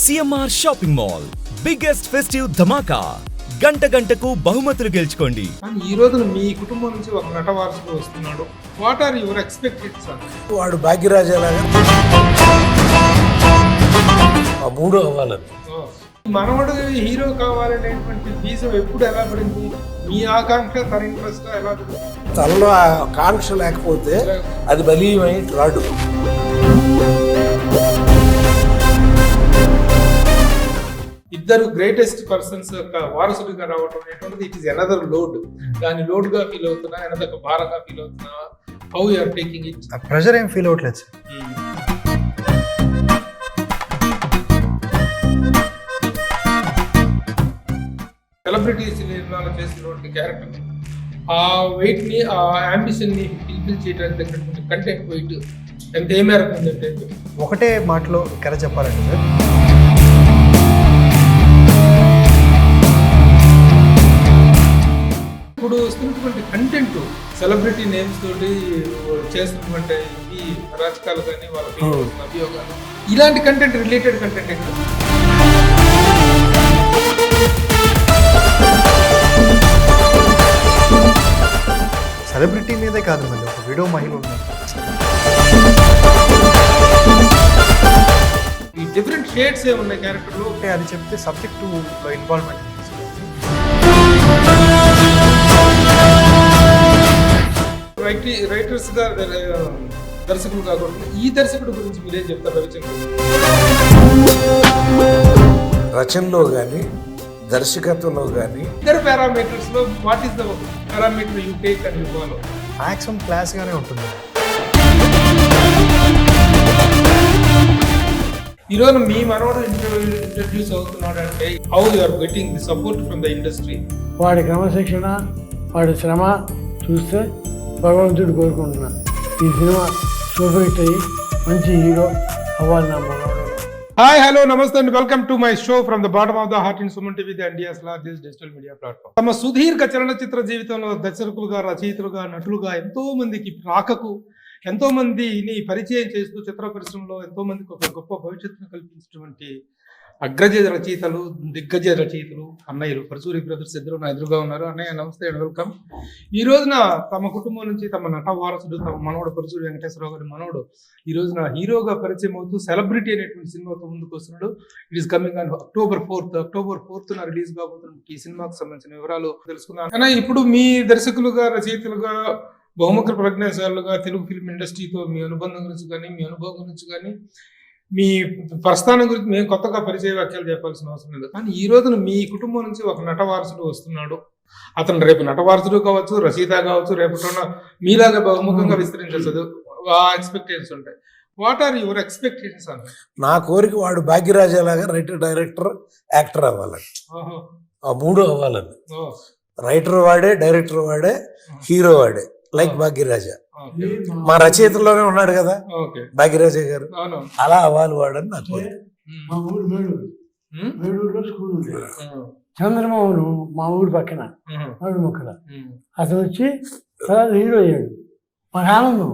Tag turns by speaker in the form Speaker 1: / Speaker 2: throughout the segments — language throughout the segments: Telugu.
Speaker 1: CMR shopping mall biggest festive dhamaka. గంటకు బహుమతులు గెలుచుకోండి.
Speaker 2: ఈ రోజు మీ కుటుంబం నుంచి ఒక నట వారసుడు వస్తున్నాడు. What are your expectations?
Speaker 3: వాడు భాగ్యరాజాలాగా ఆ మూడు అవ్వాలని.
Speaker 2: మనవడు హీరో కావాలనేటువంటి బీజం ఎప్పుడు ఎలా పడింది? మీ ఆకాంక్ష తన ఇంట్రెస్ట్ ఎలా పడింది?
Speaker 3: తనలో ఆ కాంక్ష లేకపోతే అది బలీయమై రాడు.
Speaker 2: ఇద్దరు గ్రేటెస్ట్ పర్సన్స్ యొక్క వారసుడిగా రావడం అనేటువంటిది ఇట్ ఈస్ అనదర్ లోడ్. దాని లోడ్ గా ఫీల్ అవుతున్నా, అనదర్ భారంగా ఫీల్ అవుతున్నా? How you are taking it?
Speaker 4: Pressure ఏం ఫీల్ అవ్వట్లేదు సార్.
Speaker 2: సెలబ్రిటీ సినిమాలో చేసినటువంటి క్యారెక్టర్ ఆ వెయిట్ ని, ఆ అంబిషన్ ని ఫుల్ఫిల్ చేయడానికి తగినటువంటి కంటెంట్ వెయిట్ ఎంత ఏ మేరకు ఉందంటే
Speaker 4: ఒకటే మాటలో కథ చెప్పాలంటే సార్,
Speaker 2: ఇప్పుడు వస్తున్నటువంటి కంటెంట్ సెలబ్రిటీ నేమ్స్ తోటి చేస్తున్నటువంటి ఈ రాజకాలు కానీ వాళ్ళ అభియోగాలు, ఇలాంటి కంటెంట్ రిలేటెడ్ కంటెంట్ ఏంటి?
Speaker 4: సెలబ్రిటీ మీదే కాదు, మళ్ళీ ఒక వీడియో మహిళ ఉన్నారు.
Speaker 2: ఈ డిఫరెంట్ షేడ్స్ ఏ ఉన్నాయి క్యారెక్టర్లో.
Speaker 4: అంటే అది చెప్తే సబ్జెక్టు ఇన్వాల్వ్మెంట్
Speaker 2: రైటర్స్ గా దర్శకులు కాకుండా ఈ దర్శకుడు గురించి మీరేం చెప్తారు రవిచంద్ర?
Speaker 3: రచనలో కానీ దర్శకత్వంలో కానీ
Speaker 2: ఇద్దరు పారామీటర్స్ లో what is the parameter you take and you follow?
Speaker 4: Maximum క్లాస్గానే ఉంటుంది.
Speaker 2: ఈరోజు మీ మనవడు ఇంట్రడ్యూస్ అవుతున్నాడు అంటే how you are getting the support from the industry?
Speaker 5: వాడి క్రమశిక్షణ, వాడి శ్రమ చూస్తే భగవంతుడు కోరుకుంటున్నాను ఈ సినిమా సూపర్ హిట్ అయ్యి మంచి హీరో అవ్వాలి నా మనవడు.
Speaker 2: హాయ్, హలో, నమస్తే and welcome to my show from the bottom of the heart in Suman TV, the India's largest digital media platform. తమ సుదీర్ఘ చలనచిత్ర జీవితంలో దర్శకులుగా, రచయితలుగా, నటులుగా ఎంతో మందికి రాకకు, ఎంతో మందిని పరిచయం చేస్తూ చిత్ర పరిశ్రమలో ఎంతో మందికి ఒక గొప్ప భవిష్యత్తును కల్పించినటువంటి అగ్రజ రచయితలు, దిగ్గజ రచయితలు అన్నయ్యలు పరచూరి బ్రదర్స్ ఇద్దరు నా ఎదురుగా ఉన్నారు. అన్నయ్య నమస్తే అండ్ వెల్కమ్. ఈ రోజున తమ కుటుంబం నుంచి తమ నట వారసుడు, తమ మనవడు పరచూరి వెంకటేశ్వరరావు గారి మనవడు ఈ రోజున హీరోగా పరిచయం అవుతూ సెలబ్రిటీ అనేటువంటి సినిమాతో ముందుకు వస్తున్నాడు. It is coming on October 4th release కాబోతున్న ఈ సినిమాకు సంబంధించిన వివరాలు తెలుసుకుందాం. కానీ ఇప్పుడు మీ దర్శకులుగా, రచయితలుగా, బహుముఖ ప్రజ్ఞాశాలుగా తెలుగు ఫిల్మ్ ఇండస్ట్రీతో మీ అనుబంధం గురించి కానీ, మీ అనుభవం గురించి కానీ, మీ ప్రస్థానం గురించి మేము కొత్తగా పరిచయ వ్యాఖ్యలు చెప్పాల్సిన అవసరం లేదు. కానీ ఈ రోజున మీ కుటుంబం నుంచి ఒక నట వారసుడు వస్తున్నాడు. అతను రేపు నట వారసుడు కావచ్చు, రచయిత కావచ్చు, రేపటిన మీలాగా బహుముఖంగా విస్తరించదు. ఆ ఎక్స్పెక్టేషన్స్ ఉంటాయి. What are your expectations? అన్న
Speaker 3: నా కోరిక వాడు భాగ్యరాజాలాగా రైటర్, డైరెక్టర్, యాక్టర్ అవ్వాలని. ఆ మూడు అవ్వాలని. రైటర్ వాడే, డైరెక్టర్ వాడే, హీరో వాడే, లైక్ భాగ్యరాజా. మా రచయితలోనే ఉన్నాడు కదా భాగ్యరాజా గారు, అలా అవ్వాలి వాడని నా కోరిక.
Speaker 5: మా ఊరు మేడూరులో స్కూల్ ఉంది. చంద్రమోహన్ మా ఊరు పక్కన వాడు మొక్కల అతను వచ్చి తర్వాత హీరో అయ్యాడు. మాకు ఆనందం.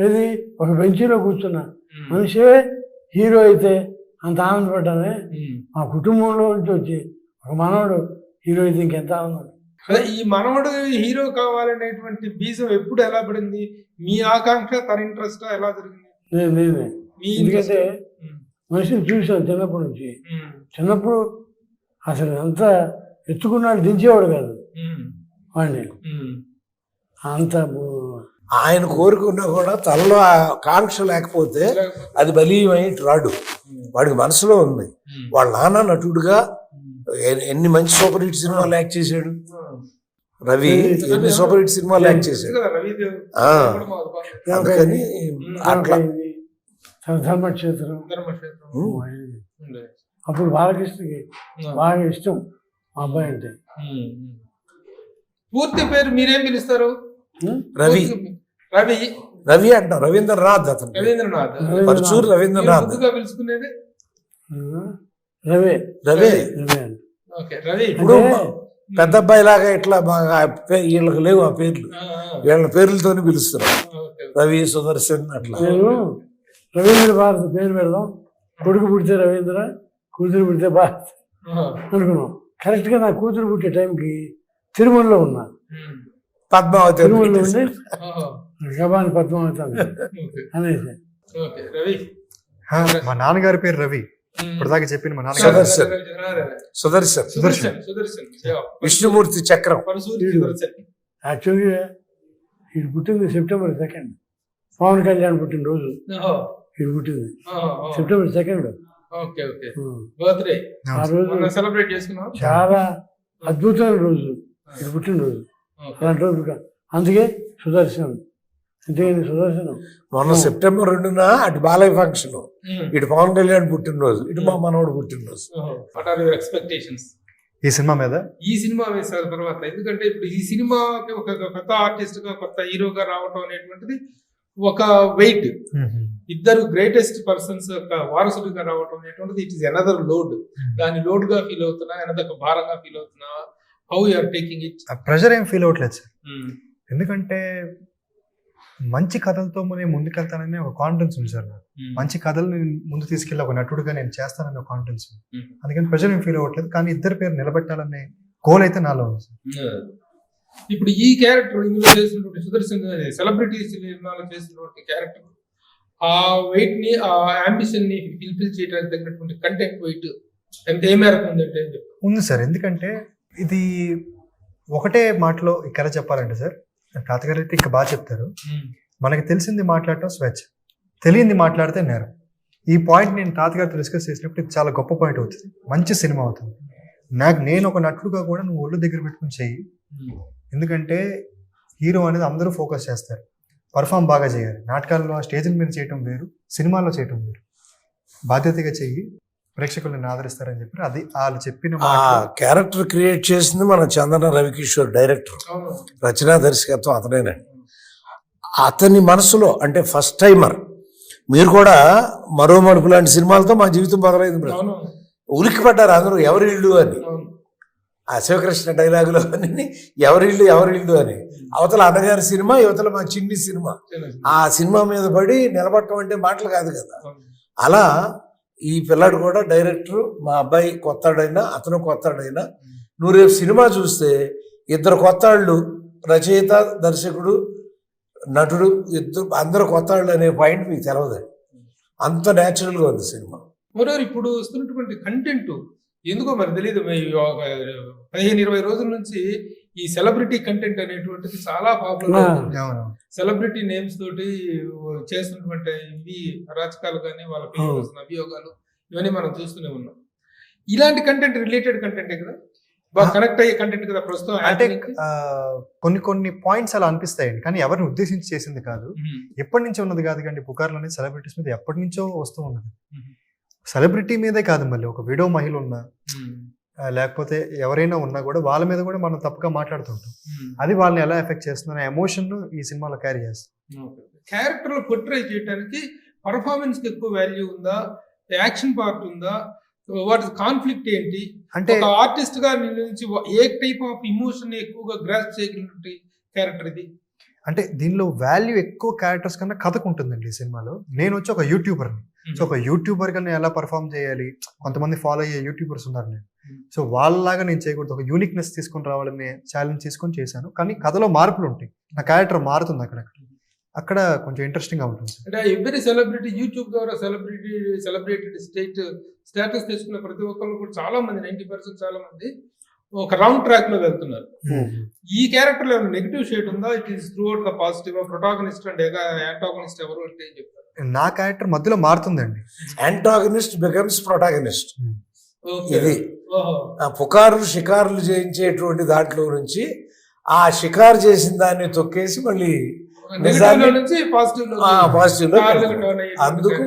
Speaker 5: ఇది ఒక బెంచీలో కూర్చున్న మనిషే హీరో అయితే అంత ఆనందపడ్డానే. మా కుటుంబంలో నుంచి వచ్చి ఒక మనవడు హీరో అయితే ఇంకెంత ఆనందం.
Speaker 2: అదే ఈ మనవడు హీరో కావాలనేటువంటి బీజం ఎప్పుడు ఎలా పడింది? మీ ఆకాంక్ష తన ఇంట్రెస్ట్ ఎలా జరిగింది?
Speaker 5: నేనే ఎందుకంటే మనిషిని చూసాను చిన్నప్పటి నుంచి. చిన్నప్పుడు అసలు అంత ఎత్తుకున్నాడు, దించేవాడు కాదు వాడిని. అంత
Speaker 3: ఆయన కోరుకున్నా కూడా తనలో ఆ కాంక్ష లేకపోతే అది బలీయమై రాడు. వాడికి మనసులో ఉంది. వాళ్ళ నాన్న నటుడుగా ఎన్ని మంచి సూపర్ హిట్ సినిమాలు యాక్ట్ చేశాడు. రవి ఎన్ని సూపర్ హిట్ సినిమాలు యాక్ట్ చేశాడు. అందుకని అట్లా
Speaker 5: ధర్మక్షేత్రం అప్పుడు బాలకృష్ణకి బాగా ఇష్టం మా అబ్బాయి అంటే.
Speaker 2: పూర్తి పేరు మీరేం పిలుస్తారు?
Speaker 3: రవి.
Speaker 2: రవి
Speaker 3: రవి అంటాం. రవీంద్రనాథ్. అతను
Speaker 2: రవీంద్రనాథ్.
Speaker 3: పరచూరు రవీంద్రనాథ్.
Speaker 2: పిలుచుకునేది
Speaker 5: రవే.
Speaker 3: రవి.
Speaker 2: రవి
Speaker 3: ఇప్పుడు పెద్ద అబ్బాయి లాగా ఇట్లా వీళ్ళకి లేవు ఆ పేర్లు, వీళ్ళ పేర్లతోనే పిలుస్తున్నారు. రవి, సుదర్శన్ అట్లా.
Speaker 5: నేను రవీంద్ర భారతి పేరు పెడదాం, కొడుకు పుడితే రవీంద్ర, కూతురు పుడితే బాగా అనుకున్నాం. కరెక్ట్గా నా కూతురు పుట్టే టైంకి తిరుమలలో ఉన్నా.
Speaker 3: పద్మావతి
Speaker 5: తిరుమలలో ఉండి గబాని పద్మావతి అనేసి.
Speaker 2: రవి
Speaker 4: మా నాన్నగారి పేరు రవి. ఇప్పటిదాకా చెప్పింది మా నాన్నగారు
Speaker 3: సుదర్శన్
Speaker 4: సుదర్శన్.
Speaker 3: విష్ణుమూర్తి చక్రం.
Speaker 5: యాక్చువల్గా ఇది పుట్టింది సెప్టెంబర్ 2nd. పవన్ కళ్యాణ్ పుట్టినరోజు ఇది పుట్టింది సెప్టెంబర్ 2nd. ఆ రోజు
Speaker 2: సెలబ్రేట్ చేసుకున్నాం.
Speaker 5: చాలా అద్భుతమైన రోజు ఇది పుట్టినరోజు. అలాంటి రోజు అందుకే సుదర్శన్. అంతేగాని సుదర్శనం
Speaker 3: మొన్న సెప్టెంబర్ 2న అటు బాలయ్య ఫంక్షన్, ఇటు పవన్ కళ్యాణ్ పుట్టినరోజు, ఇటు మా మనవడు పుట్టినరోజు.
Speaker 2: వాట్ ఆర్ యువర్ ఎక్స్పెక్టేషన్స్
Speaker 4: ఈ సినిమా మీద?
Speaker 2: ఈ సినిమా వేసిన తర్వాత, ఎందుకంటే ఇప్పుడు ఈ సినిమాకి ఒక కొత్త ఆర్టిస్ట్ గా కొత్త హీరోగా రావటం అనేటువంటిది ఒక వెయిట్. ఇద్దరు గ్రేటెస్ట్ పర్సన్స్ యొక్క వారసుడిగా రావటం అనేటువంటిది ఇట్ ఈస్ అనదర్ లోడ్. దాని లోడ్ గా ఫీల్ అవుతున్నా, అనదర్ భారంగా ఫీల్ అవుతున్నా? How you are taking it?
Speaker 4: Pressure ఏం ఫీల్ అవ్వట్లేదు సార్. ఎందుకంటే మంచి కథలతో నేను ముందుకెళ్తానని ఒక కాన్ఫిడెన్స్ ఉంది సార్ నాకు. మంచి కథలు నేను ముందు తీసుకెళ్ళి ఒక నటుడుగా నేను చేస్తానని ఒక కాన్ఫిడెన్స్ ఉంది. అందుకని ప్రెషర్ ఏం ఫీల్ అవ్వట్లేదు. కానీ ఇద్దరు పేరు నిలబెట్టాలనే గోల్ అయితే నాలో ఉంది సార్.
Speaker 2: ఇప్పుడు ఈ క్యారెక్టర్ ఇందులో చేసినటువంటి సుదర్శన్ సెలబ్రిటీ సినిమాలో చేసినటువంటి క్యారెక్టర్ ఆ వెయిట్ ని, ఆ అంబిషన్ ని ఫిల్ఫిల్ చేయడానికి తగినటువంటి కంటెంట్ వెయిట్ ఎంత ఏ మేరకు ఉందంటే
Speaker 4: ఉంది సార్. ఎందుకంటే ఇది ఒకటే మాటలో ఇక్కడ చెప్పాలంటే సార్, తాతగారు అయితే ఇంకా బాగా చెప్తారు. మనకి తెలిసింది మాట్లాడటం స్వేచ్ఛ, తెలియంది మాట్లాడితే నేరం. ఈ పాయింట్ నేను తాతగారితో డిస్కస్ చేసినప్పుడు ఇది చాలా గొప్ప పాయింట్ అవుతుంది. మంచి సినిమా అవుతుంది. నేను ఒక నటుడుగా కూడా నువ్వు ఒళ్ళు దగ్గర పెట్టుకుని చెయ్యి. ఎందుకంటే హీరో అనేది అందరూ ఫోకస్ చేస్తారు, పర్ఫామ్ బాగా చేయాలి. నాటకాల్లో స్టేజ్ మీద చేయటం వేరు, సినిమాల్లో చేయటం వేరు. బాధ్యతగా చెయ్యి, ప్రేక్షకులను ఆదరిస్తారని చెప్పి అది వాళ్ళు చెప్పిన
Speaker 3: ఆ క్యారెక్టర్ క్రియేట్ చేసింది మన చందన రవికిషోర్, డైరెక్టర్, రచనా దర్శకత్వం అతనేనండి. అతని మనసులో అంటే ఫస్ట్ టైమర్. మీరు కూడా మరో మడుపు లాంటి సినిమాలతో మా జీవితం మొదలైంది. ఉలిక్కి పడ్డారు అందరూ ఎవరిళ్ళు అని. ఆ శివకృష్ణ డైలాగులో అని ఎవరిళ్ళు అని. అవతల అన్నగారి సినిమా, యువతల మా చిన్ని సినిమా. ఆ సినిమా మీద పడి నిలబడటం అంటే మాటలు కాదు కదా. అలా ఈ పిల్లాడు కూడా డైరెక్టర్, మా అబ్బాయి కొత్తాడైనా అతను కొత్తాడైనా, నువ్వు రేపు సినిమా చూస్తే ఇద్దరు కొత్తాళ్ళు, రచయిత, దర్శకుడు, నటుడు, ఇద్దరు అందరు కొత్తాళ్ళు అనే పాయింట్ మీకు తెలవదండి. అంత న్యాచురల్గా ఉంది సినిమా.
Speaker 2: మరోరు ఇప్పుడు వస్తున్నటువంటి కంటెంట్ ఎందుకో మరి తెలియదు. 15-20 రోజుల నుంచి ఈ సెలబ్రిటీ కంటెంట్ అనేటువంటిది చాలా పాపులర్. సెలబ్రిటీ నేమ్స్ తోటి చేస్తున్నటువంటి ఇవి అరాచకాలు కానీ వాళ్ళ వస్తున్న అభియోగాలు ఇవన్నీ మనం చూస్తూనే ఉన్నాం. ఇలాంటి కంటెంట్ రిలేటెడ్ కంటెంటే కదా, బాగా కనెక్ట్ అయ్యే కంటెంట్ కదా ప్రస్తుతం.
Speaker 4: అంటే కొన్ని పాయింట్స్ అలా అనిపిస్తాయండి, కానీ ఎవరిని ఉద్దేశించి చేసింది కాదు. ఎప్పటి నుంచో ఉన్నది కాదు కానీ పుకార్లు అనేది సెలబ్రిటీస్ మీద ఎప్పటి నుంచో వస్తూ ఉన్నది. సెలబ్రిటీ మీదే కాదు, మళ్ళీ ఒక విడో మహిళ ఉన్నా లేకపోతే ఎవరైనా ఉన్నా కూడా వాళ్ళ మీద కూడా మనం తప్పుగా మాట్లాడుతుంటాం. అది వాళ్ళని ఎలా ఎఫెక్ట్ చేస్తుందనే ఎమోషన్ ఈ సినిమాలో క్యారీ చేస్తాం.
Speaker 2: క్యారెక్టర్ లో పోర్ట్రే చేయడానికి పర్ఫార్మెన్స్ కి ఎక్కువ వాల్యూ ఉందా, యాక్షన్ పార్ట్ ఉందా, వాటి కాన్ఫ్లిక్ట్ ఏంటి? అంటే ఆర్టిస్ట్ గా నుంచి ఏ టైప్ ఆఫ్ ఇమోషన్ ఎక్కువగా గ్రాస్ చేయగలిగినటువంటి క్యారెక్టర్ ఇది?
Speaker 4: అంటే దీనిలో వాల్యూ ఎక్కువ క్యారెక్టర్స్ కన్నా కథకు ఉంటుందండి ఈ సినిమాలో. నేను వచ్చి ఒక యూట్యూబర్ని. సో ఒక యూట్యూబర్ గా నేను ఎలా పర్ఫామ్ చేయాలి, కొంతమంది ఫాలో అయ్యే యూట్యూబర్స్ ఉన్నారు నేను. సో వాళ్ళలాగా నేను చేయకూడదు, ఒక యూనిక్నెస్ తీసుకొని రావాలని ఛాలెంజ్ తీసుకొని చేశాను. కానీ కథలో మార్పులు ఉంటాయి, నా క్యారెక్టర్ మారుతుంది అక్కడ కొంచెం ఇంట్రెస్టింగ్ గా ఉంటుంది.
Speaker 2: అంటే ఎవ్రీ సెలబ్రిటీ యూట్యూబ్ ద్వారా సెలబ్రిటెడ్ స్టేటస్ తీసుకున్న ప్రతి ఒక్కరు కూడా చాలా మంది 90% చాలా మంది ఒక రౌండ్ ట్రాక్ లో వెళ్తున్నారు. ఈ క్యారెక్టర్ లో ఏమైనా నెగిటివ్ షేడ్ ఉందా? It is through out the positive. Protagonist and antagonist ఎవరు అంటే ఏం చెప్తారు?
Speaker 4: నా క్యారెక్టర్ మధ్యలో మారుతుందండి.
Speaker 3: Antagonist becomes protagonist. ఇది పుకారులు షికారులు చేయించేటువంటి దాంట్లో నుంచి ఆ షికారు చేసిన దాన్ని తొక్కేసి మళ్ళీ పాజిటివ్ లో అందుకు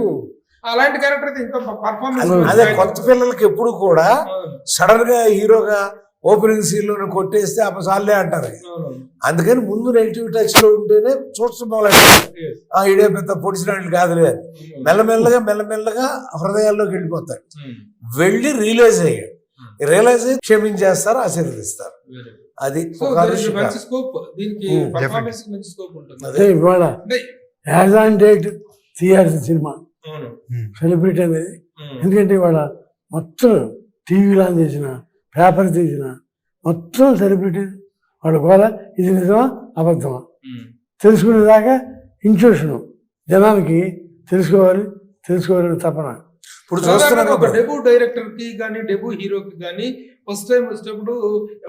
Speaker 2: అలాంటి క్యారెక్టర్ ఇంకా పర్ఫార్మెన్స్.
Speaker 3: అదే కొత్త పిల్లలకి ఎప్పుడు కూడా సడన్ గా హీరోగా ఓపెనింగ్ సీన్ లో కొట్టేస్తే అపసాలే అంటారు. అందుకని ముందు నెగిటివ్ టచ్ లో ఉంటేనే చూడటం మొదలెట్టారు. ఇడే పెద్ద పొడిచినట్లు కాదులే, మెల్లమెల్లగా హృదయాల్లోకి వెళ్ళిపోతాడు. వెళ్ళి రియలైజ్ అయ్యి క్షమించేస్తారు, ఆశీర్వదిస్తారు. అది
Speaker 5: అదే ఇవాళ యాజ్ ఆన్ డేట్ తీయాల్సిన సినిమా సెలబ్రిటీ అనేది. ఎందుకంటే ఇవాళ మొత్తం టీవీలో ఆన్ చేసిన, పేపర్ తీసిన, మొత్తం సెలబ్రిటీ వాళ్ళ గోల. ఇది నిజమా అబద్ధమా తెలుసుకునేదాకా ఇంట్యూషను జనానికి తెలుసుకోవాలని తపన.
Speaker 3: ఇప్పుడు చూస్తున్నాను
Speaker 2: ఒక డెబ్యూ డైరెక్టర్ కి కానీ డెబ్యూ హీరోకి కానీ ఫస్ట్ టైం వచ్చినప్పుడు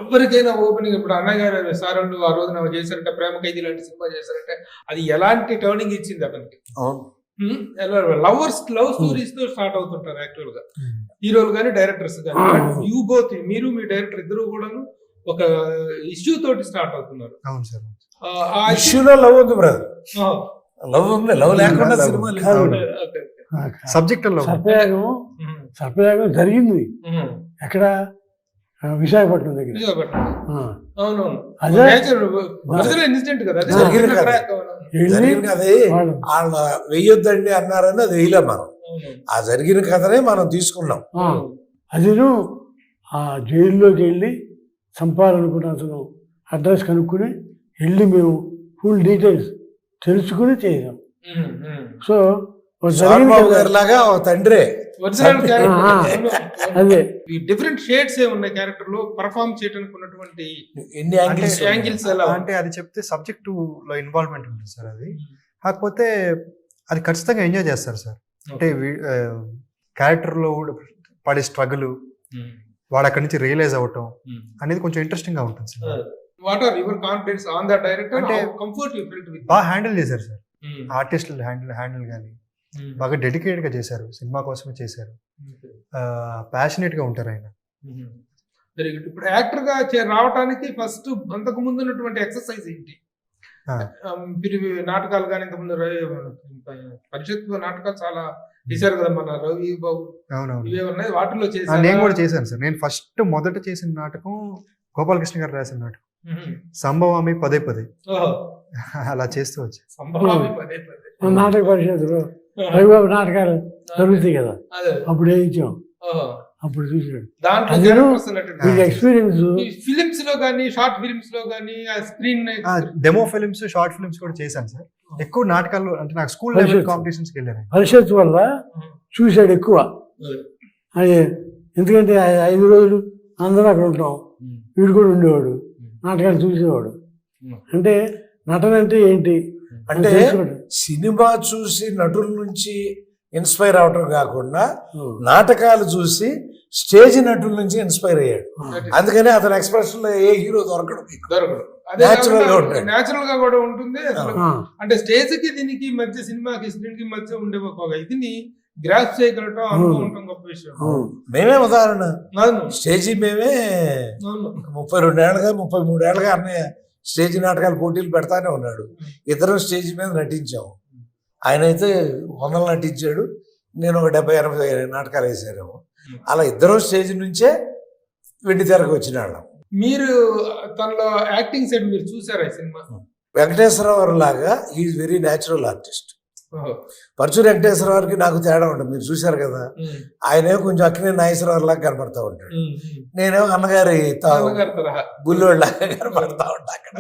Speaker 2: ఎవరికైనా ఓపెనింగ్, ఇప్పుడు అన్నగారు సారండు ఆ రోజున చేశారంటే ప్రేమ ఖైదీ లాంటి సినిమా చేశారంటే అది ఎలాంటి టర్నింగ్ ఇచ్చింది అతనికి. లవ్ స్టోరీస్ తో స్టార్ట్ అవుతుంటారు యాక్చువల్ గా హీరోలు కానీ డైరెక్టర్స్ కానీ. యూ బోత్, మీరు మీ డైరెక్టర్ ఇద్దరు కూడా ఒక ఇష్యూ తోటి స్టార్ట్ అవుతున్నారు.
Speaker 4: అవును సార్.
Speaker 2: ఆ
Speaker 3: ఇష్యూలో లవ్ ఉంది బ్రదర్, లవ్ ఉంది, లవ్ లేకుండా సినిమా లేదు.
Speaker 4: సబ్జెక్ట్
Speaker 5: సర్పయాగం జరిగింది ఎక్కడ, విశాఖపట్నం దగ్గర. అదే
Speaker 3: జరిగిన కథే వాళ్ళ వెయ్యొద్దండి అన్నారని అది వేయలేం మనం. ఆ జరిగిన కథనే మనం తీసుకున్నాం.
Speaker 5: అదిను ఆ జైల్లోకి వెళ్ళి చంపాలనుకున్న అతను అడ్రస్ కనుక్కుని వెళ్ళి మేము ఫుల్ డీటెయిల్స్ తెలుసుకుని చేసాం. సో
Speaker 3: లాగా తండ్రే
Speaker 5: అదే
Speaker 2: డిఫరెంట్ షేడ్స్ ఏ ఉన్నాయి క్యారెక్టర్ లో పర్ఫార్మ్ చేయడానికి ఉన్నటువంటి
Speaker 3: ఎన్ని
Speaker 2: యాంగిల్స్ ఎలా
Speaker 4: అంటే అది చెప్తే సబ్జెక్ట్ లో ఇన్వాల్వ్మెంట్ ఉంటుంది సార్. అది కాకపోతే అది ఖచ్చితంగా ఎంజాయ్ చేస్తారు సార్. అంటే క్యారెక్టర్ లో పడే స్ట్రగుల్, వాడు అక్కడి నుంచి రియలైజ్ అవ్వటం అనేది కొంచెం ఇంట్రెస్టింగ్ గా ఉంటుంది sir.
Speaker 2: What are your confidence on the director?
Speaker 4: అంటే
Speaker 2: కంఫర్ట్ యు ఫెల్ట్ విత్
Speaker 4: బాగా హ్యాండిల్ చేశారు సార్. ఆర్టిస్టులు హ్యాండిల్ కానీ బాగా డెడికేట్ గా చేశారు, సినిమా కోసమే చేశారు, ప్యాషనేట్ గా ఉంటారు ఆయన.
Speaker 2: Very good. ఇప్పుడు యాక్టర్ గా రావడానికి ఫస్ట్ అంతకు ముందు ఉన్నటువంటి ఎక్సర్సైజ్ ఏంటి? నాటకాలు కానీ ఇంతకుముందు పరిషత్ నాటకాలు చాలా చేశారు కదా మన రవి బాబు. ఇవే ఉన్నాయి, వాటిలో చేశారు.
Speaker 4: నేను కూడా చేశాను సార్. నేను ఫస్ట్ మొదట చేసిన నాటకం గోపాలకృష్ణ గారు రాసిన నాటకం సంభవామి పదే పదే. అలా చేస్తూ వచ్చా.
Speaker 5: నాటక పరిషత్తులో రవిబాబు నాటకాలు జరుగుతాయి కదా, అప్పుడు వేయించాం. అప్పుడు చూసాడు ఎక్స్పీరియన్స్.
Speaker 2: ఫిలిమ్స్ లో కానీ షార్ట్ ఫిలిమ్స్ లో కానీ screen
Speaker 4: demo films, short films కూడా చేశాను సార్. ఎక్కువ నాటకాలు అంటే నాకు స్కూల్ లెవెల్ కాంపిటీషన్స్కి వెళ్ళాను.
Speaker 5: పరిషత్ వల్ల చూశాడు ఎక్కువ. అది ఎందుకంటే 5 రోజులు అందరూ అక్కడ ఉంటాం, వీడు కూడా ఉండేవాడు, నాటకాలు చూసేవాడు. అంటే నటన అంటే ఏంటి
Speaker 3: అంటే సినిమా చూసి నటుల నుంచి ఇన్స్పైర్ అవటం కాకుండా నాటకాలు చూసి స్టేజ్ నటుల నుంచి ఇన్స్పైర్ అయ్యాడు. అందుకని అతని ఎక్స్ప్రెషన్ లో ఏ హీరో దొరకడు.
Speaker 2: నేచురల్ గా కూడా ఉంటుంది. అంటే స్టేజ్ కి దీనికి మధ్య, సినిమాకి స్క్రీన్ కి మధ్య ఉండే ఒక ఇదిని గ్రాస్ చేయగలటం అనుకుంటాం గొప్ప విషయం.
Speaker 3: మేమే ఉదాహరణ, స్టేజీ మేమే 32 ఏళ్ళగా 33 ఏళ్ళగా అన్నయ్య స్టేజ్ నాటకాలు పోటీలు పెడతానే ఉన్నాడు. ఇద్దరం స్టేజ్ మీద నటించాము. ఆయన అయితే 100 నటించాడు, నేను ఒక 70-80 నాటకాలు వేసానేమో. అలా ఇద్దరం స్టేజ్ నుంచే వెండి తెరకు వచ్చిన వాళ్ళం.
Speaker 2: మీరు తనలో యాక్టింగ్ సైడ్ మీరు చూసారా ఈ సినిమా?
Speaker 3: వెంకటేశ్వరరావు లాగా is very natural artist. Paruchuri వెంకటేశ్వరరావుకి నాకు తేడా ఉంటుంది, మీరు చూశారు కదా. ఆయనే కొంచెం అక్కినే నాగేశ్వరరావు లాగా కనపడతా ఉంటాడు, నేనేమో అన్నగారి బుల్లోళ్ళలాగా కనపడతా ఉంటా అక్కడ.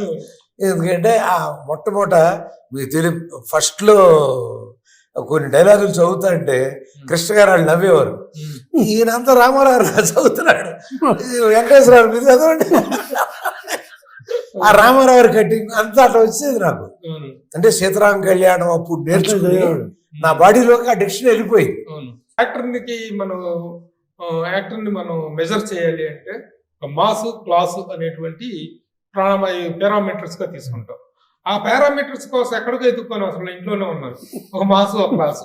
Speaker 3: ఎందుకంటే ఆ మొట్టమొదట మీకు తెలియ ఫస్ట్ లో కొన్ని డైలాగులు చదువుతా అంటే కృష్ణ గారు వాళ్ళు నవ్వేవారు. ఈయనంతా రామారావు చదువుతున్నాడు, వెంకటేశ్వరరావు మీద చదవండి. ఆ రామారావు కటింగ్ అంతా అట్లా వచ్చేది నాకు. అంటే సీతారాం కళ్యాణం అప్పుడు నేర్చుకుని నా బాడీలోకి ఆ డిక్షన్ వెళ్ళిపోయింది.
Speaker 2: యాక్టర్ని మనం మెజర్ చేయాలి అంటే మాస్, క్లాస్ అనేటువంటి పారామీటర్స్ గా తీసుకుంటాం. ఆ పారామీటర్స్ కోసం ఎక్కడికో ఎత్తుక్కొని అసలు ఇంట్లోనే ఉన్నారు, ఒక మాస్, ఒక క్లాస్.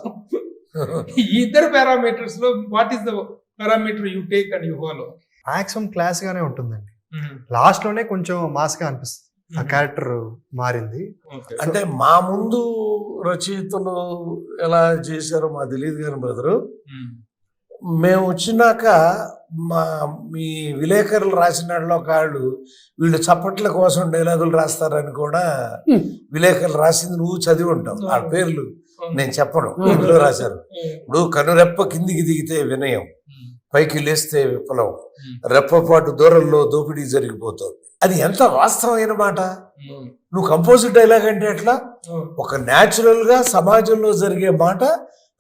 Speaker 2: ఈ ఇద్దరు పారామీటర్స్ లో what is the parameter you take and you follow?
Speaker 4: Maximum class గానే ఉంటుందండి. లాస్ట్ లోనే కొంచెం మాస్ గా అనిపిస్తుంది, ఆ క్యారెక్టర్ మారింది.
Speaker 3: అంటే మా ముందు రచయితలు ఎలా చేశారో మాకు తెలియదు కానీ బ్రదరు, మేము వచ్చినాక మీ విలేకరులు రాసిన వాళ్ళు వీళ్ళు చప్పట్ల కోసం డైలాగులు రాస్తారని కూడా విలేకరులు రాసింది నువ్వు చదివి ఉంటావు. ఆ పేర్లు నేను చెప్పను, ఇందులో రాశారు. ఇప్పుడు కనురెప్ప కిందికి దిగితే వినయం, పైకి లేస్తే విప్లవం, రెప్పపాటు దూరంలో దోపిడీ జరిగిపోతుంది. అది ఎంత వాస్తవమైన మాట. నువ్వు కంపోజిట్ డైలాగ్ అంటే ఎట్లా? ఒక న్యాచురల్ గా సమాజంలో జరిగే మాట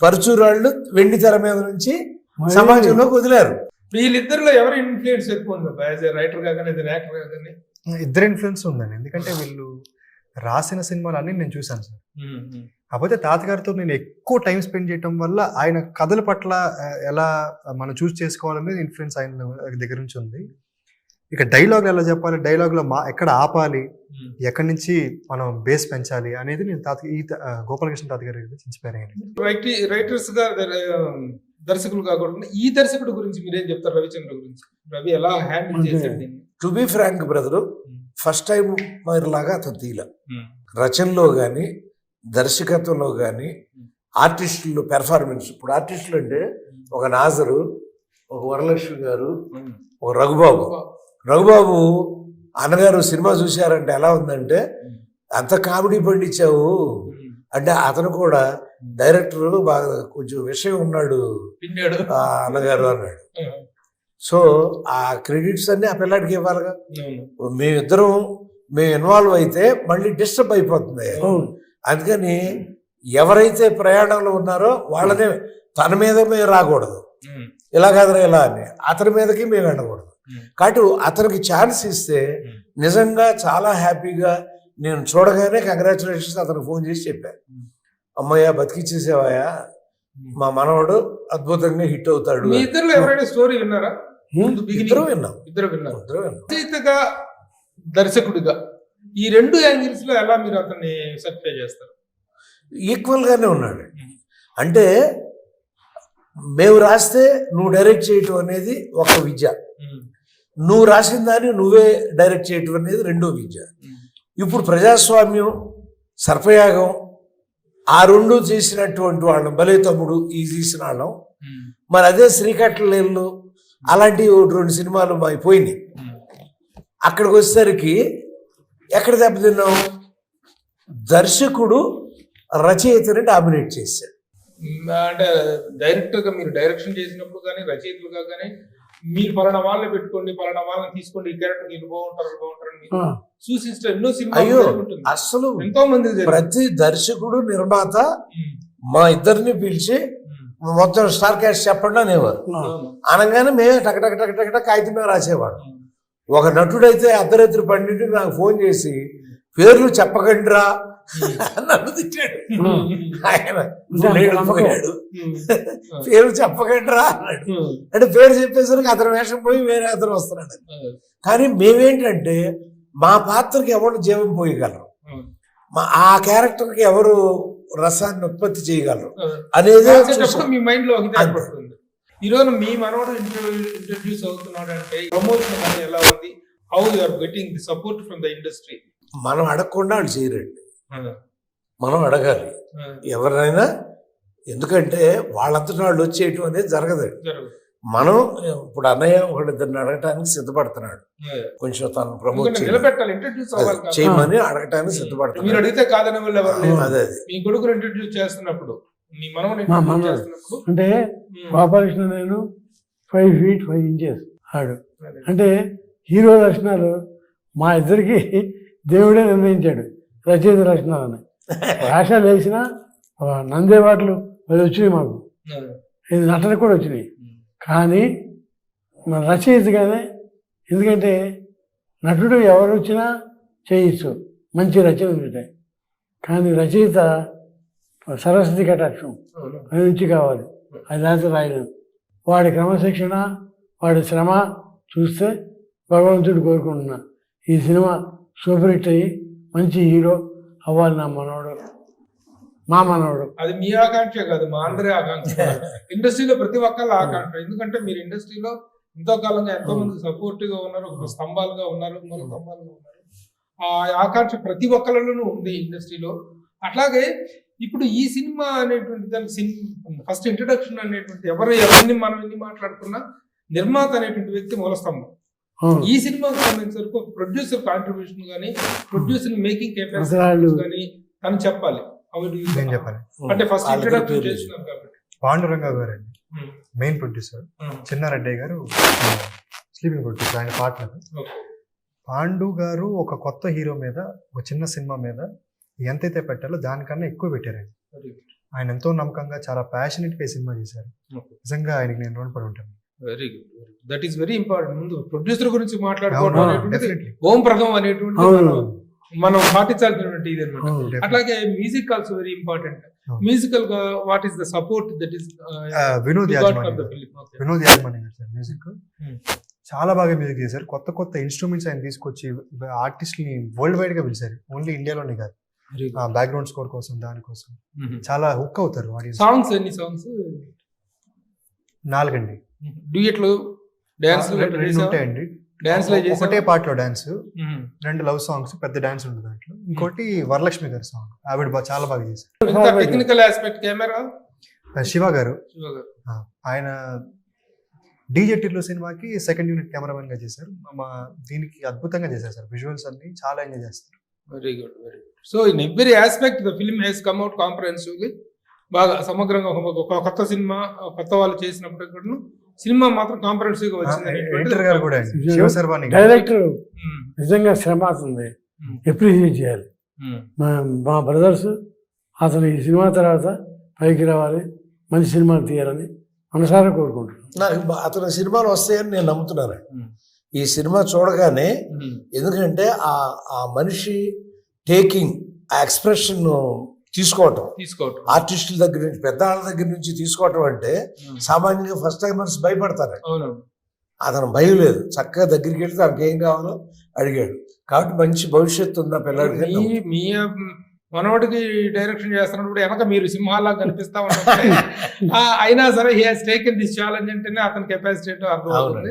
Speaker 3: పరచూరాళ్ళు వెండి తెర మీద నుంచి సమాజంలోకి వదిలేరు.
Speaker 2: వీళ్ళిద్దరిలో ఎవరు ఇన్ఫ్లుయెన్స్ ఎక్కువ ఉంది యాజ్ ఏ రైటర్ కాగానే యాక్టర్ కాగానే?
Speaker 4: ఇద్దరు ఇన్ఫ్లుయెన్స్ ఉందండి, ఎందుకంటే వీళ్ళు రాసిన సినిమాలు అన్ని నేను చూశాను సార్. కాకపోతే తాతగారితో నేను ఎక్కువ టైం స్పెండ్ చేయడం వల్ల ఆయన కథల పట్ల ఎలా మనం చూస్ చేసుకోవాలనేది ఇన్ఫ్లుయెన్స్ ఆయన దగ్గర నుంచి ఉంది. ఇక డైలాగ్ ఎలా చెప్పాలి, డైలాగ్లో ఎక్కడ ఆపాలి, ఎక్కడి నుంచి మనం బేస్ పెంచాలి అనేది నేను గోపాలకృష్ణ తాతగారి ఇన్స్పైర్ అయ్యాను.
Speaker 2: రైటర్స్ గా దర్శకులు కాకుండా ఈ దర్శకుడు గురించి మీరేం చెప్తారు? రవిచంద్ర గురించి, రవి ఎలా హ్యాండిల్ చేశాడు దీన్ని?
Speaker 3: To be frank brother, first time లాగా అతను తీల రచనలో కానీ దర్శకత్వంలో కానీ ఆర్టిస్టులు పెర్ఫార్మెన్స్. ఇప్పుడు ఆర్టిస్టులు అంటే ఒక నాజరు, ఒక వరలక్ష్మి గారు, ఒక రఘుబాబు అన్నగారు సినిమా చూశారంటే ఎలా ఉందంటే అంత కామెడీ పండించావు అంటే అతను కూడా డైరెక్టర్ బాగా కొంచెం విషయం ఉన్నాడు అన్నగారు అన్నాడు. సో ఆ క్రెడిట్స్ అన్ని ఆ పిల్లాడికి ఇవ్వాలిగా. మేము ఇన్వాల్వ్ అయితే మళ్ళీ డిస్టర్బ్ అయిపోతుంది. అందుకని ఎవరైతే ప్రయాణంలో ఉన్నారో వాళ్ళనే తన మీద మేము రాకూడదు, ఇలా కాదు ఇలా అని అతని మీదకి మేము వెళ్ళకూడదు. కాబట్టి అతనికి ఛాన్స్ ఇస్తే నిజంగా చాలా హ్యాపీగా నేను చూడగానే కంగ్రాచులేషన్స్ అతనికి ఫోన్ చేసి చెప్పాను, అమ్మయ్య బతికిచ్చేసేవాయా, మా మనవడు అద్భుతంగా హిట్ అవుతాడు.
Speaker 2: మీ ఇద్దరు ఎవరైనా స్టోరీ విన్నారా?
Speaker 3: ఇద్దరు విన్నాం.
Speaker 2: రచయితగా దర్శకుడిగా ఈ రెండు యాంగిల్స్ లో ఎలా మీరు అతన్ని సర్టిఫై చేస్తారు?
Speaker 3: ఈక్వల్ గానే ఉన్నాడు. అంటే మేము రాస్తే నువ్వు డైరెక్ట్ చేయటం అనేది ఒక విద్య, నువ్వు రాసిన దాన్ని నువ్వే డైరెక్ట్ చేయటం అనేది రెండో విద్య. ఇప్పుడు ప్రజాస్వామ్యం, సర్పయాగం ఆ రెండు చేసినటువంటి వాళ్ళం, బలే తమ్ముడు ఈ తీసిన వాళ్ళం. మరి అదే శ్రీకట్లేళ్ళు అలాంటి 2 సినిమాలు పోయినాయి. అక్కడికి వచ్చేసరికి ఎక్కడ దెబ్బతిన్నాం? దర్శకుడు రచయితని డామినేట్ చేశాడు.
Speaker 2: అంటే డైరెక్టర్ గా మీరు డైరెక్షన్ చేసినప్పుడు కానీ రచయితలుగా కానీ మీరు పలానా వాళ్ళని పెట్టుకోండి, పలానా వాళ్ళని తీసుకోండి, ఈ క్యారెక్టర్ మీరు బాగుంటారని సూచిస్తారు ఎన్నో సినిమా.
Speaker 3: అయ్యో అసలు
Speaker 2: ఎంతో మంది
Speaker 3: ప్రతి దర్శకుడు నిర్మాత మా ఇద్దరిని పిలిచి మొత్తం స్టార్ క్యాస్ట్ చెప్పండి అనేవారు. అనగానే మేమే టక టక టక టక కాగితం మీద రాసేవాడు. ఒక నటుడైతే అర్ధరాత్రి 12కి నాకు ఫోన్ చేసి పేర్లు చెప్పకండిరా నన్ను తిట్టాడు. ఆయన లేడిపోయాడు, పేరు చెప్పకండిరా అన్నాడు. అంటే పేరు చెప్పేసరికి అతని వేషం పోయి వేరే అతను వస్తున్నాడు. కానీ మేమేంటంటే మా పాత్రకి ఎవరు జీవం పోయగలరు, ఆ క్యారెక్టర్కి ఎవరు రసాన్ని ఉత్పత్తి చేయగలరు అనేది
Speaker 2: మీ మైండ్ లో ఏర్పడుతుంది. ఈరోజు మీ మనోడు ఇంట్రడ్యూస్ అవుతున్నాడు అంటే ప్రమోషన్ అనేది ఎలా ఉంది? How you are getting the support from the industry?
Speaker 3: మనం అడగకుండా వాళ్ళు చేయరండి, మనం అడగాలి ఎవరైనా. ఎందుకంటే వాళ్ళంతటా వాళ్ళు వచ్చేయటం అనేది జరగదు. మనం ఇప్పుడు అన్నయ్య ఒకళ్ళిద్దరిని అడగటానికి సిద్ధపడుతున్నాడు, కొంచెం తను ప్రమోట్ చేయమని అడగటానికి సిద్ధపడుతున్నాడు.
Speaker 2: మీరు అడిగితే కాదని వాళ్ళు ఎవరు లేరు.
Speaker 3: అదే
Speaker 2: మీ కొడుకుని ఇంట్రడ్యూస్ చేస్తున్నప్పుడు మీ మనవని
Speaker 5: అంటే గోపాలకృష్ణ నేను 5 feet 5 inches ఆడు. అంటే హీరో లక్షణాలు మా ఇద్దరికి దేవుడే నిర్ణయించాడు, రచయిత లక్షణాలని. వేషాలు వేసిన నందేవాట్లు అది వచ్చినాయి మాకు, ఇది నటన కూడా వచ్చినాయి. కానీ మన రచయితగానే, ఎందుకంటే నటుడు ఎవరు వచ్చినా చేయొచ్చు, మంచి రచనలు ఉంటాయి. కానీ రచయిత సరస్వతి కటాక్షం అది నుంచి కావాలి, అది లేకపోతే రాయలేదు. వాడి క్రమశిక్షణ, వాడి శ్రమ చూస్తే భగవంతుడు కోరుకుంటున్నా ఈ సినిమా సూపర్ హిట్ అయ్యి మంచి హీరో అవ్వాలి నా మనవడు, మా మనవడు.
Speaker 2: అది మీ ఆకాంక్ష కాదు, మా అందరి ఆకాంక్ష. ఇండస్ట్రీలో ప్రతి ఒక్కళ్ళ ఆకాంక్ష. ఎందుకంటే మీరు ఇండస్ట్రీలో ఎంతో కాలంగా ఎంతో మంది సపోర్టివ్ గా ఉన్నారు, స్తంభాలుగా ఉన్నారు, మూల స్తంభాలుగా ఉన్నారు. ఆ ఆకాంక్ష ప్రతి ఒక్కళ్ళలోనూ ఉంది ఇండస్ట్రీలో. అట్లాగే ఇప్పుడు ఈ సినిమా అనేటువంటి దానికి ఫస్ట్ ఇంట్రడక్షన్ అనేటువంటి ఎవరిని మనం ఎన్ని మాట్లాడుకున్నా నిర్మాత అనేటువంటి వ్యక్తి మూల స్తంభం. ఈ సినిమాకి సంబంధించిన వరకు ప్రొడ్యూసర్ కాంట్రిబ్యూషన్ కానీ ప్రొడ్యూసర్ మేకింగ్ కెపాసిటీ కానీ తను చెప్పాలి.
Speaker 4: నేను చెప్పాలి
Speaker 2: అంటే ఫస్ట్ ఇంట్రడక్షన్ చేస్తున్నారు కాబట్టి
Speaker 4: పాండురంగ గారు అండి మెయిన్ ప్రొడ్యూసర్, చిన్నారెడ్డి గారు స్లీపింగ్ ప్రొడ్యూసర్, ఆయన పార్ట్నర్. పాండు గారు ఒక కొత్త హీరో మీద, ఒక చిన్న సినిమా మీద ఎంతైతే పెట్టాలో దానికన్నా ఎక్కువ పెట్టారండి. ఆయన ఎంతో నమ్మకంగా చాలా ప్యాషనెట్గా ఈ సినిమా చేశారు.
Speaker 2: Okay.
Speaker 4: నిజంగా ఆయనకి నేను రుణపడి ఉంటాను.
Speaker 2: Very good, that is very important. ముందు ప్రొడ్యూసర్ గురించి మాట్లాడుకోవడం
Speaker 4: అవును,
Speaker 2: అనేటువంటిది
Speaker 4: definitely.
Speaker 2: ఓం ప్రథం అనేటువంటి
Speaker 5: అవును.
Speaker 2: మనం పాటించాల్సినటువంటి ఇది అనమాట.
Speaker 4: Definitely.
Speaker 2: అట్లాగే మ్యూజిక్ ఆల్సో వెరీ ఇంపార్టెంట్.
Speaker 4: అవును.
Speaker 2: మ్యూజికల్ గా what is the support that is
Speaker 4: Vinod యాజమాన్య గారు.
Speaker 2: ఫిలిం?
Speaker 4: వినోద్ యాజమాన్య గారు సార్ మ్యూజిక్
Speaker 2: Hmm.
Speaker 4: చాలా బాగా మ్యూజిక్ చేశారు. కొత్త కొత్త ఇన్స్ట్రుమెంట్స్ ఆయన తీసుకొచ్చి ఆర్టిస్ట్ని వరల్డ్ వైడ్ గా పిలిచారు. ఓన్లీ ఇండియాలోనే కాదు, బ్యాక్గ్రౌండ్ స్కోర్ కోసం దానికోసం చాలా హుక్ అవుతారు ఆడియన్స్.
Speaker 2: సాంగ్స్ ఎన్ని సాంగ్స్?
Speaker 4: 4 అండి.
Speaker 2: డ్యూయట్లు, డాన్స్
Speaker 4: రెండు ఉంటాయండి.
Speaker 2: డాన్స్
Speaker 4: ఒకటే పాటలో డాన్స్, 2 లవ్ సాంగ్స్, పెద్ద డాన్స్ ఉంది దాంట్లో. ఇంకోటి వరలక్ష్మి గారి సాంగ్, ఆవిడ చాలా బాగా చేశారు.
Speaker 2: టెక్నికల్ ఆస్పెక్ట్ కెమెరా
Speaker 4: శివ గారు,
Speaker 2: శివ గారు.
Speaker 4: ఆయన డీజెటిలో సినిమాకి సెకండ్ యూనిట్ కెమెరామెన్ గా చేశారు. దీనికి అద్భుతంగా చేశారు సార్. విజువల్స్ అన్ని చాలా ఎంజాయ్ చేస్తారు.
Speaker 2: Very good, very good. So in every aspect the film he's come out comprehensively. బాగా సమగ్రంగా ఒక కొత్త సినిమా, కొత్త వాళ్ళు చేసినప్పుడు కూడా సినిమా మాత్రం కాంప్రహెన్సివ్ గా వచ్చింది.
Speaker 4: ఎడిటర్ గారు కూడా శివ శర్వాణి గారు.
Speaker 5: డైరెక్టర్ నిజంగా శ్రమ అవుతుంది, అప్రిషియేట్ చేయాలి. మా బ్రదర్స్ అతను ఈ సినిమా తర్వాత పైకి రావాలి, మంచి సినిమాలు తీయాలని మనసారా కోరుకుంటున్నాను.
Speaker 3: నాకు అతని సినిమాలు వస్తాయని నేను నమ్ముతున్నాను. ఈ సినిమా చూడగానే, ఎందుకంటే ఆ మనిషి టేకింగ్, ఆ ఎక్స్ప్రెషన్ తీసుకోవటం, ఆర్టిస్టుల దగ్గర నుంచి, పెద్ద వాళ్ళ దగ్గర నుంచి తీసుకోవటం అంటే సామాన్యంగా ఫస్ట్ టైమర్స్ భయపడతారు. అతను భయం లేదు, చక్కగా దగ్గరికి వెళ్తే తనకి ఏం కావాలో అడిగాడు. కాబట్టి మంచి భవిష్యత్తు ఉందా పిల్లడికి.
Speaker 2: మీ మనోడికి డైరెక్షన్ చేస్తున్నప్పుడు వెనక మీరు సింహాలా కనిపిస్తా ఉంటారు. అయినా సరే he has taken this challenge అంటేనే అతని కెపాసిటీ అర్థం అవుతుంది.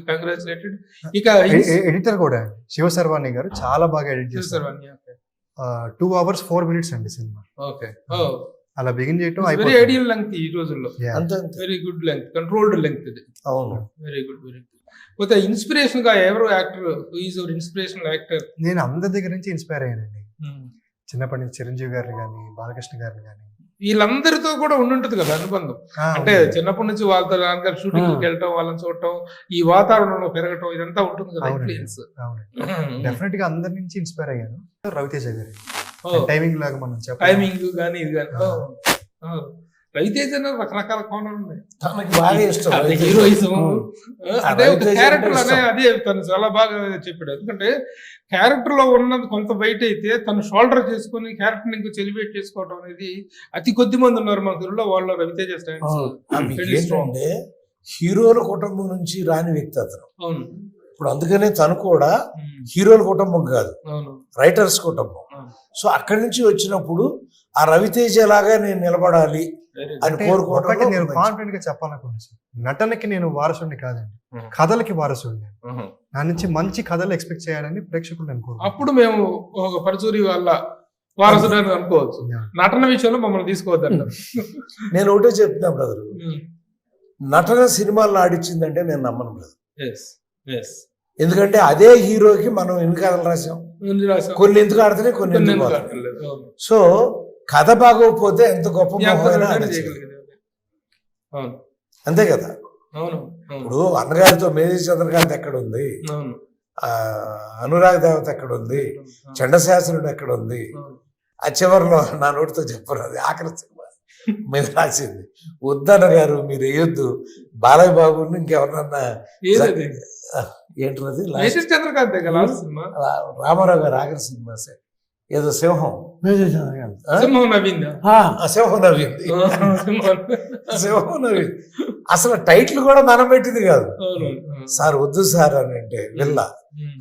Speaker 2: కంగ్రాచులేటెడ్. ఇక
Speaker 4: ఎడిటర్ కూడా శివ శర్వాణి గారు చాలా బాగా ఎడిట్ చేస్తారు. 2 hours 4 minutes అండి సినిమా.
Speaker 2: ఓకే,
Speaker 4: అలా బిగిన్ చేయటం
Speaker 2: వెరీ ఐడియల్ లెంగ్త్ ఈ రోజుల్లో. Very good length, controlled length ఇది.
Speaker 3: అవును,
Speaker 2: వెరీ గుడ్, వెరీ గుడ్. పోతే ఇన్స్పిరేషన్ గా ఎవరు actor, is your inspirational actor?
Speaker 4: నేను అందరి దగ్గర నుంచి ఇన్స్పైర్ అయ్యానండి. చిన్నప్పటి నుంచి చిరంజీవి గారిని కానీ, బాలకృష్ణ గారిని కానీ,
Speaker 2: వీళ్ళందరితో కూడా ఉండుంటది కదా అనుబంధం. అంటే చిన్నప్పటి నుంచి వాళ్ళతో నాన్నగారు షూటింగ్కి వెళ్ళటం, వాళ్ళని చూడటం, ఈ వాతావరణంలో పెరగటం, ఇదంతా ఉంటుంది కదా ఇన్ఫ్లుయెన్స్.
Speaker 4: డెఫినెట్ గా అందరి నుంచి ఇన్స్పైర్ అయ్యాను. రవితేజ గారి టైమింగ్ లాగా మనం చెప్పాలి,
Speaker 2: టైమింగ్ కానీ ఇది కానీ. రవితేజ రకరకాల కోణాలు ఉన్నాయి.
Speaker 3: తనకి బాగా ఇష్టం
Speaker 2: హీరోయిజం, అదే ఒక క్యారెక్టర్ అనే అదే తను చాలా బాగా చెప్పాడు. ఎందుకంటే క్యారెక్టర్ లో ఉన్నది కొంత బయట అయితే తను షోల్డర్ చేసుకుని క్యారెక్టర్ ఇంకా సెలిబ్రేట్ చేసుకోవడం అనేది అతి కొద్ది మంది ఉన్నారు మన ఊరిలో. వాళ్ళు రవితేజ
Speaker 3: ఏంటంటే హీరోల కుటుంబం నుంచి రాని వ్యక్తి అతను.
Speaker 2: అవును,
Speaker 3: ఇప్పుడు అందుకనే తను కూడా హీరోల కుటుంబం కాదు, రైటర్స్ కుటుంబం. సో అక్కడి నుంచి వచ్చినప్పుడు ఆ రవితేజ లాగా నేను నిలబడాలి అని కోరుకోవడం.
Speaker 4: నేను కాన్ఫిడెంట్ గా చెప్పాలనుకున్నాను సార్, నటనకి నేను వారసుడిని కాదండి, కథలకి వారసుడిని. నా నుంచి మంచి కథలు ఎక్స్పెక్ట్ చేయాలని ప్రేక్షకులు అనుకోరు.
Speaker 2: అప్పుడు మేము ఒక పరచూరి వాళ్ళ వారసుడు అని అనుకోవచ్చు. నటన విషయంలో మమ్మల్ని తీసుకోవద్దంట.
Speaker 3: నేను ఒకటే చెప్తున్నా బ్రదర్, నటన సినిమాల్లో ఆడిచ్చిందంటే నేను నమ్మను బ్రదర్. ఎందుకంటే అదే హీరోకి మనం ఎన్ని కథలు రాసాం, కొన్ని ఎందుకు ఆడుతున్నాయి, కొన్ని ఎందుకు ఆడలేదు. సో కథ బాగోకపోతే ఎంత గొప్ప అంతే కదా. ఇప్పుడు అన్నగారితో మేజర్ చంద్రకాంత్ ఎక్కడ ఉంది, అనురాగ్ దేవత ఎక్కడ ఉంది, చండశాస్త్రుడు ఎక్కడ ఉంది. ఆ చివరిలో నా నోటితో చెప్పరు, అది ఆఖరి సినిమా మేము రాసింది. వద్దన్న గారు మీరు వేయొద్దు, బాలయ్య బాబుని ఇంకెవరన్నా ఏంటది
Speaker 2: చంద్రకాంత్
Speaker 3: రామారావు గారు ఆఖరి సినిమా సార్ ఏదో సింహం,
Speaker 2: సింహం నవ్వింది.
Speaker 3: సింహం నవ్వింది. అసలు టైటిల్ కూడా మనం పెట్టింది కాదు సార్, వద్దు సార్ అని అంటే వెళ్ళ.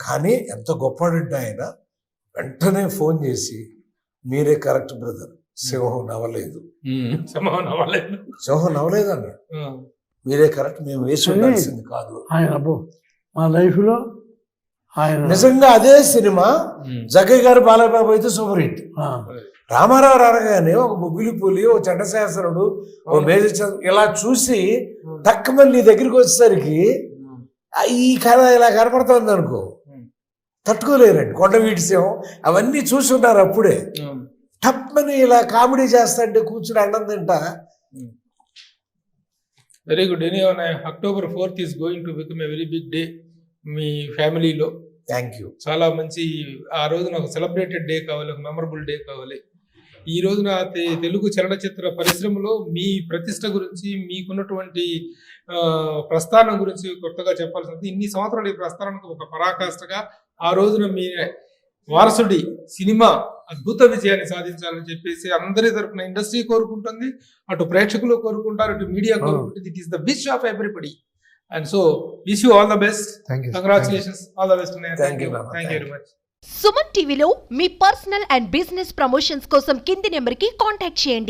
Speaker 3: కానీ ఎంత గొప్పడంటే ఆయన వెంటనే ఫోన్ చేసి మీరే కరెక్ట్ బ్రదర్, సింహం నవ్వలేదు, సింహం నవ్వలేదు అన్నాడు. మీరే కరెక్ట్, మేము వేసి ఉండాల్సింది కాదు.
Speaker 5: మా లైఫ్ లో
Speaker 3: నిజంగా అదే సినిమా జగ్గయ్య గారు బాలయ్య బాబు అయితే సూపర్ హిట్. రామారావు రాగానే ఒక బొబ్బిలి పులి, ఓ చండశాస్త్రుడు, ఓ మేజర్ చంద్ర ఇలా చూసి తక్కువ నీ దగ్గరికి వచ్చేసరికి ఈ కథ ఇలా కనపడుతుంది అనుకో, తట్టుకోలేరండి. కొండవీటి సింహం అవన్నీ చూసి ఉన్నారు అప్పుడే. టప్పని ఇలా కామెడీ చేస్తాంటే కూర్చుని అన్నం తింటా.
Speaker 2: Very good. October 4th is going to become a very big day మీ ఫ్యామిలీలో.
Speaker 3: Thank you.
Speaker 2: చాలా మంచి, ఆ రోజున ఒక సెలబ్రేటెడ్ డే కావాలి, ఒక మెమరబుల్ డే కావాలి. ఈ రోజున తెలుగు చలనచిత్ర పరిశ్రమలో మీ ప్రతిష్ట గురించి, మీకున్నటువంటి ప్రస్థానం గురించి కొత్తగా చెప్పాల్సింది. ఇన్ని సంవత్సరాలు ఈ ప్రస్థానానికి ఒక పరాకాష్ఠగా ఆ రోజున మీ వారసుడి సినిమా అద్భుత విజయాన్ని సాధించాలని చెప్పేసి అందరి తరపున ఇండస్ట్రీ కోరుకుంటుంది, అటు ప్రేక్షకులు కోరుకుంటారు, అటు మీడియా కోరుకుంటుంది. It is the wish of everybody. And so wish you all the best.
Speaker 4: Thank you.
Speaker 2: Congratulations. All the best.
Speaker 3: Thank you, Mama.
Speaker 2: Thank you very much.
Speaker 6: Suman టీవీలో మీ పర్సనల్ అండ్ బిజినెస్ ప్రమోషన్స్ కోసం కింది నెంబర్కి కాంటాక్ట్ చేయండి.